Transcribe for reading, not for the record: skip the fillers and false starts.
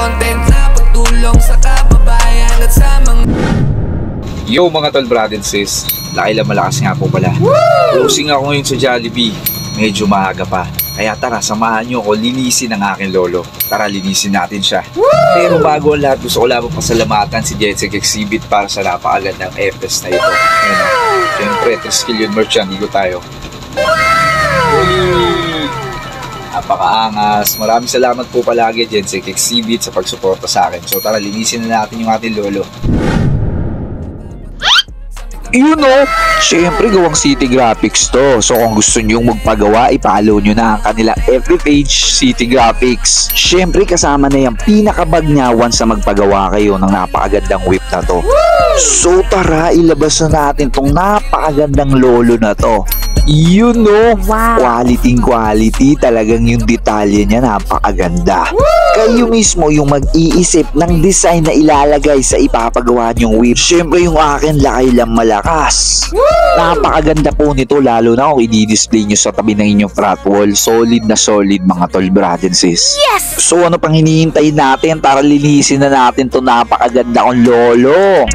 content na pagtulong sa kababayan at sa mga... Yo mga tol, brad and sis, Lakilang Malakas nga po pala. Closing ako ngayon sa Jollibee. Medyo maaga pa. Kaya tara, samahan nyo ako linisin ang aking lolo. Tara, linisin natin siya. Pero bago ang lahat, gusto ko lamang pasalamatan si Jensec Exhibit para sa napakagandang FS na ito. Ayan o. Siyempre, 3 skill merch yan. Higo tayo. Napakaangas. Maraming salamat po palagi Jensec Exhibit sa pagsuporta sa akin. So tara, linisin na natin yung ating lolo. Yun o, syempre gawang City Graphics to. So kung gusto nyong magpagawa, ipollow nyo na ang kanilang FB page, City Graphics. Syempre kasama na yung pinakabagnyawan sa magpagawa kayo ng napakagandang whip na to. So tara, ilabas na natin tong napakagandang lolo na to. Yun o, quality talagang yung detalye niya napakaganda. Kayo mismo yung mag-iisip ng design na ilalagay sa ipapagawa niyong whip. Syempre yung akin, Lakilang Malakas. Napakaganda po nito, lalo na kung i-display nyo sa tabi ng inyong front wall. Solid na solid mga tol, brad and sis. Yes! So ano pang hinihintay natin? Tara, linisin na natin to napakaganda kong lolo.